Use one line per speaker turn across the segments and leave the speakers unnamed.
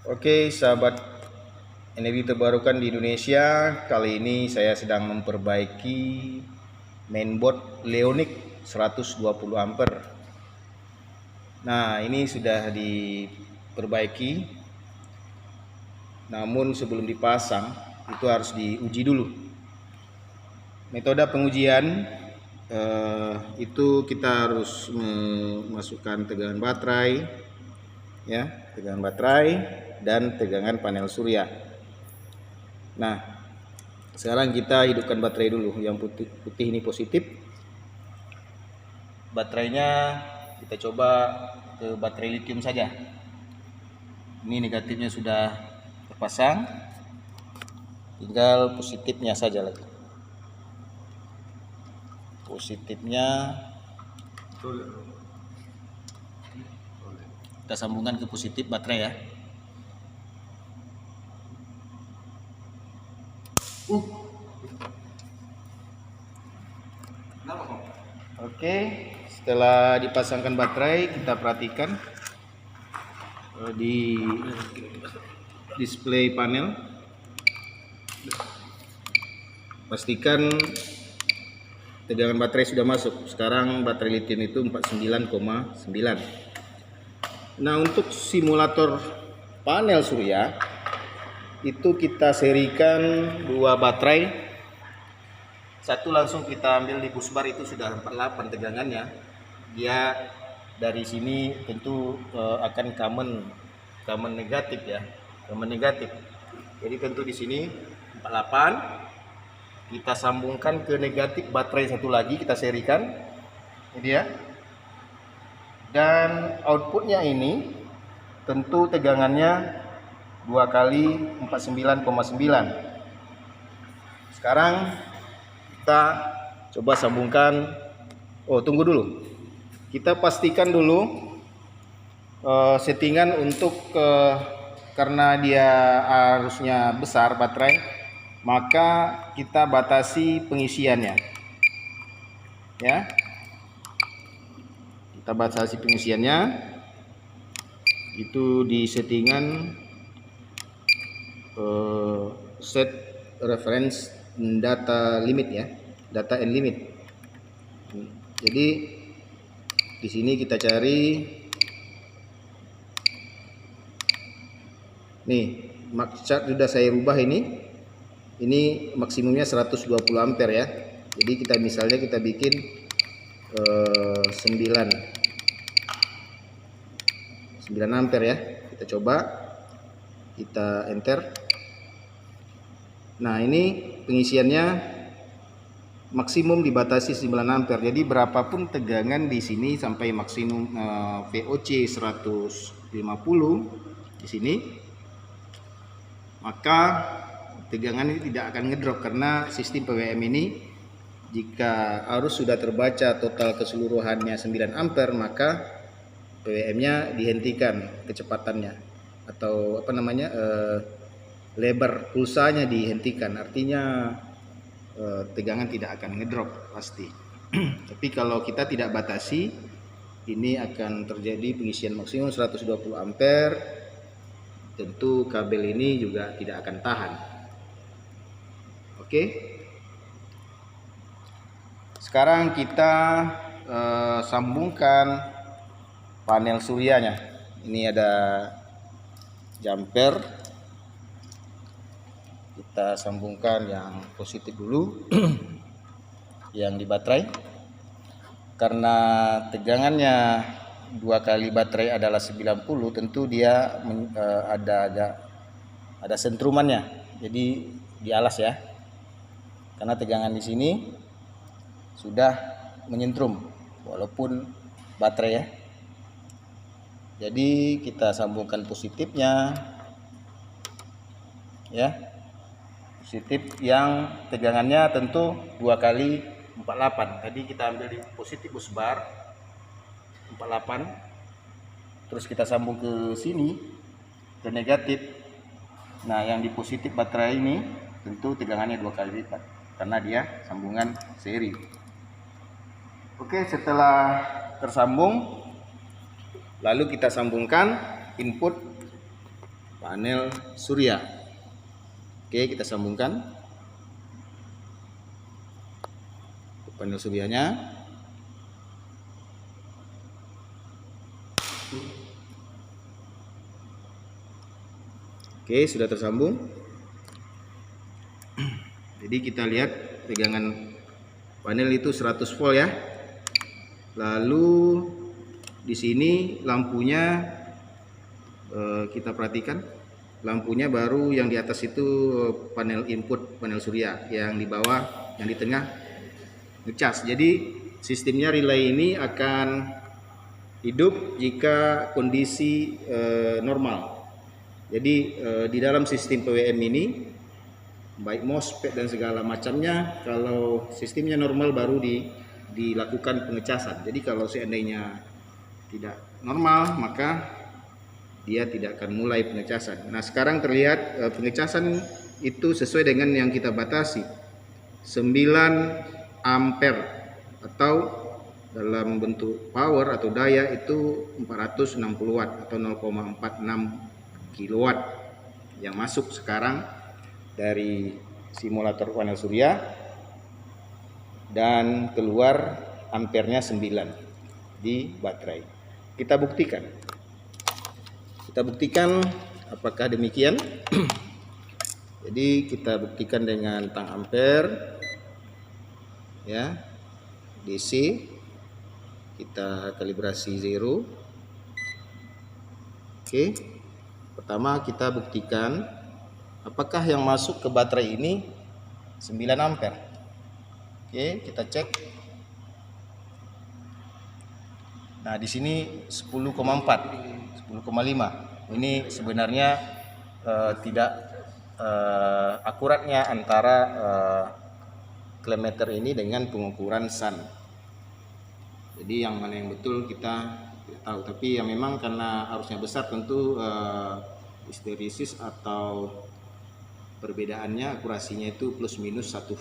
Oke, sahabat energi terbarukan di Indonesia, kali ini saya sedang memperbaiki mainboard Leonic 120 ampere. Nah, ini sudah diperbaiki. Namun sebelum dipasang itu harus diuji dulu. Metode pengujian itu kita harus memasukkan tegangan baterai, ya, tegangan baterai dan tegangan panel surya. Nah, sekarang kita hidupkan baterai dulu. Yang putih ini positif. Baterainya kita coba ke baterai lithium saja. Ini negatifnya sudah terpasang, tinggal positifnya saja lagi. Positifnya kita sambungkan ke positif baterai ya. Oke, setelah dipasangkan baterai, kita perhatikan di display panel, pastikan tegangan baterai sudah masuk. Sekarang baterai lithium itu 49,9. Nah, untuk simulator panel surya itu kita serikan dua baterai. Satu langsung kita ambil di busbar, itu sudah 48 tegangannya. Dia dari sini tentu akan common negatif ya, common negatif. Jadi tentu di sini 48. Kita sambungkan ke negatif baterai satu lagi, kita serikan. Ini dia. Dan outputnya ini tentu tegangannya 2 kali 49,9. Sekarang kita coba sambungkan. Tunggu dulu. Kita pastikan dulu settingan untuk karena dia harusnya besar baterai, maka kita batasi pengisiannya. Ya. Kita batasi pengisiannya. Itu di settingan set reference data limit ya, data and limit. Jadi di sini kita cari nih, max-chart sudah saya rubah ini maksimumnya 120 ampere ya. Jadi kita misalnya kita bikin 9 ampere ya. Kita coba, kita enter. Nah, ini pengisiannya maksimum dibatasi 9 ampere. Jadi berapapun tegangan di sini sampai maksimum VOC 150 di sini, maka tegangan ini tidak akan ngedrop karena sistem PWM ini jika arus sudah terbaca total keseluruhannya 9 ampere, maka PWM-nya dihentikan kecepatannya, atau lebar pulsanya dihentikan. Artinya tegangan tidak akan ngedrop pasti. Tapi kalau kita tidak batasi, ini akan terjadi pengisian maksimum 120 ampere. Tentu kabel ini juga tidak akan tahan. Oke. Sekarang kita sambungkan panel suryanya. Ini ada jumper. Kita sambungkan yang positif dulu, yang di baterai. Karena tegangannya 2 kali baterai adalah 90, tentu dia ada sentrumannya. Jadi di alas ya. Karena tegangan di sini sudah menyentrum walaupun baterai ya. Jadi kita sambungkan positifnya ya. Positif yang tegangannya tentu 2 kali 48. Tadi kita ambil di positif busbar 48. Terus kita sambung ke sini ke negatif. Nah, yang di positif baterai ini tentu tegangannya 2 kali lipat karena dia sambungan seri. Oke, setelah tersambung, lalu kita sambungkan input panel surya. Oke, kita sambungkan ke panel suryanya. Oke, sudah tersambung. Jadi kita lihat tegangan panel itu 100 volt ya. Lalu di sini lampunya kita perhatikan, lampunya baru yang di atas itu panel input, panel surya, yang di bawah, yang di tengah ngecas. Jadi sistemnya relay ini akan hidup jika kondisi normal. Jadi di dalam sistem PWM ini, baik MOSFET dan segala macamnya, kalau sistemnya normal baru dilakukan pengecasan. Jadi kalau seandainya tidak normal, maka dia tidak akan mulai pengecasan. Nah, sekarang terlihat pengecasan itu sesuai dengan yang kita batasi, 9 ampere, atau dalam bentuk power atau daya itu 460 watt atau 0,46 kilowatt yang masuk sekarang dari simulator panel surya, dan keluar ampernya 9 di baterai. Kita buktikan apakah demikian. Jadi kita buktikan dengan tang ampere ya, DC, kita kalibrasi 0. Oke, pertama kita buktikan apakah yang masuk ke baterai ini 9 ampere. Oke, kita cek. Nah, di sini 10,4, 10,5. Ini sebenarnya tidak akuratnya antara klemeter ini dengan pengukuran sun. Jadi yang mana yang betul kita tidak tahu, tapi ya memang karena arusnya besar, tentu histeresis atau perbedaannya akurasinya itu plus minus 1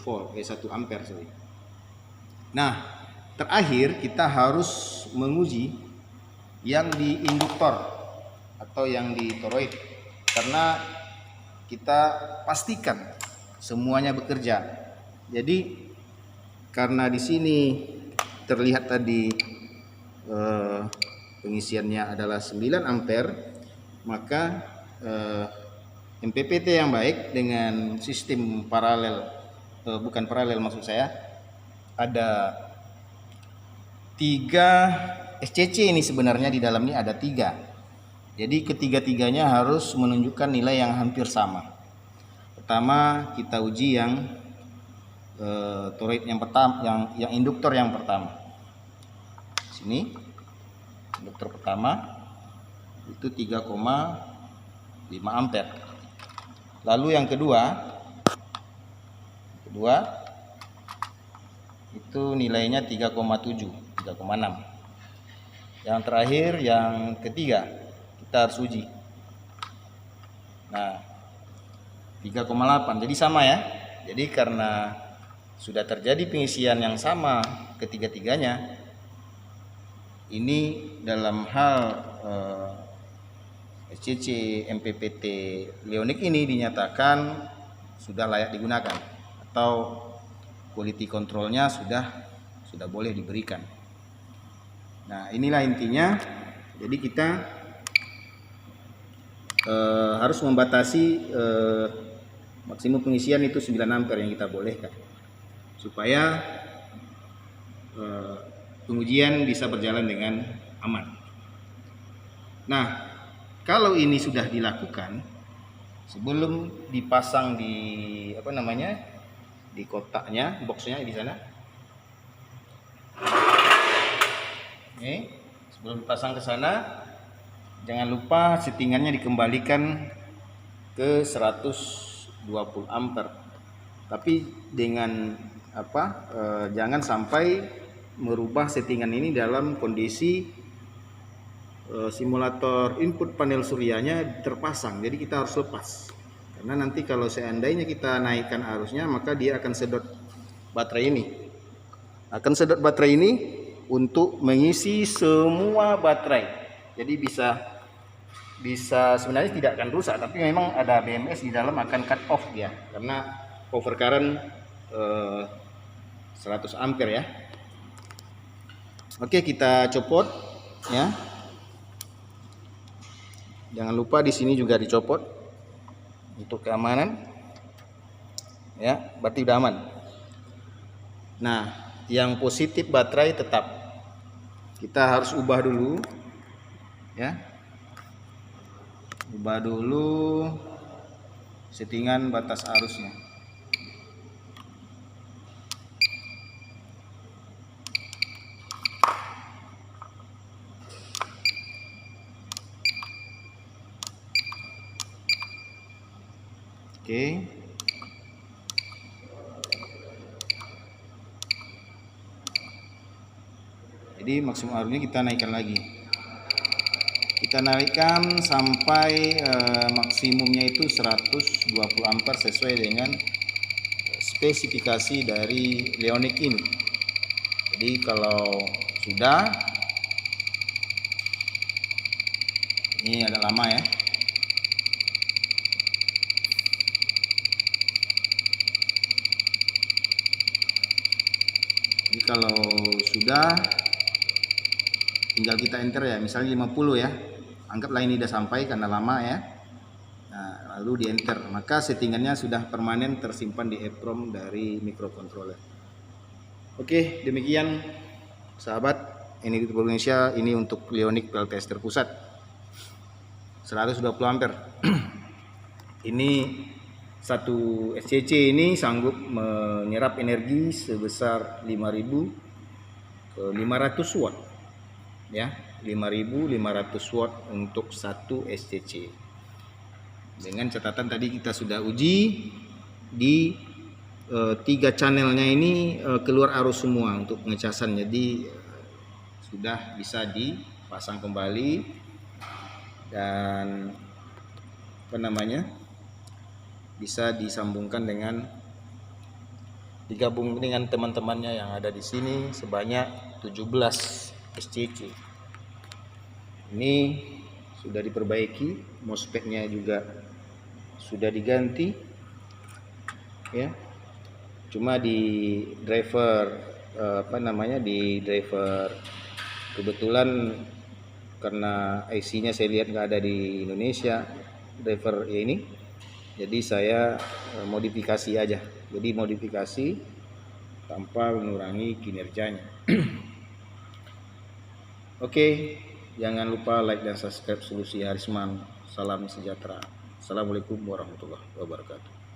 ampere sorry. Nah, terakhir kita harus menguji yang di induktor atau yang di toroid, karena kita pastikan semuanya bekerja. Jadi karena di sini terlihat tadi pengisiannya adalah 9 ampere, maka MPPT yang baik dengan sistem paralel, bukan paralel maksud saya, ada 3 SCC ini sebenarnya di dalamnya ada 3. Jadi ketiga-tiganya harus menunjukkan nilai yang hampir sama. Pertama kita uji yang toroid yang pertama, yang induktor yang pertama. Sini induktor pertama itu 3,5 ampere. Lalu yang kedua itu nilainya 3,7, 3,6. Yang terakhir yang ketiga kita harus uji. Nah, 3,8. Jadi sama ya. Jadi karena sudah terjadi pengisian yang sama ketiga-tiganya, ini dalam hal SCC MPPT Leonic ini dinyatakan sudah layak digunakan, atau quality controlnya sudah boleh diberikan. Nah, inilah intinya. Jadi kita harus membatasi maksimum pengisian itu 9 ampere yang kita bolehkan, supaya pengujian bisa berjalan dengan aman. Nah, kalau ini sudah dilakukan sebelum dipasang di di kotaknya, boxnya di sana. Oke, sebelum dipasang ke sana, jangan lupa settingannya dikembalikan ke 120 ampere. Tapi dengan jangan sampai merubah settingan ini dalam kondisi simulator input panel suryanya terpasang. Jadi kita harus lepas, karena nanti kalau seandainya kita naikkan arusnya, maka dia akan sedot baterai ini untuk mengisi semua baterai. Jadi bisa bisa sebenarnya tidak akan rusak, tapi memang ada BMS di dalam akan cut off dia karena over current 100 ampere ya. Oke, kita copot ya. Jangan lupa di sini juga dicopot untuk keamanan ya, berarti udah aman. Nah, yang positif baterai tetap kita harus ubah dulu ya, ubah dulu settingan batas arusnya. Oke. Jadi maksimum arusnya kita naikkan lagi. Kita naikkan sampai maksimumnya itu 120 ampere sesuai dengan spesifikasi dari Leonic ini. Jadi kalau sudah, ini agak lama ya. Jadi kalau sudah, tinggal kita enter ya, misalnya 50 ya. Anggaplah ini sudah sampai karena lama ya. Nah, lalu di enter, maka settingannya sudah permanen tersimpan di EEPROM dari microcontroller. Oke, demikian sahabat, ini di Indonesia, ini untuk Leonic PL tester pusat 120 ampere. Ini satu SCC ini sanggup menyerap energi sebesar 5.500 watt ya, 5.500 watt untuk satu SCC. Dengan catatan tadi kita sudah uji di 3 channelnya ini keluar arus semua untuk pengecasan, jadi sudah bisa dipasang kembali dan bisa disambungkan dengan digabung dengan teman-temannya yang ada di sini sebanyak 17 SCC. Ini sudah diperbaiki, MOSFET-nya juga sudah diganti ya. Cuma di driver di driver kebetulan karena IC-nya saya lihat nggak ada di Indonesia driver ini. Jadi saya modifikasi aja. Jadi modifikasi tanpa mengurangi kinerjanya. Oke, jangan lupa like dan subscribe Solusi Harisman. Salam sejahtera. Assalamualaikum warahmatullahi wabarakatuh.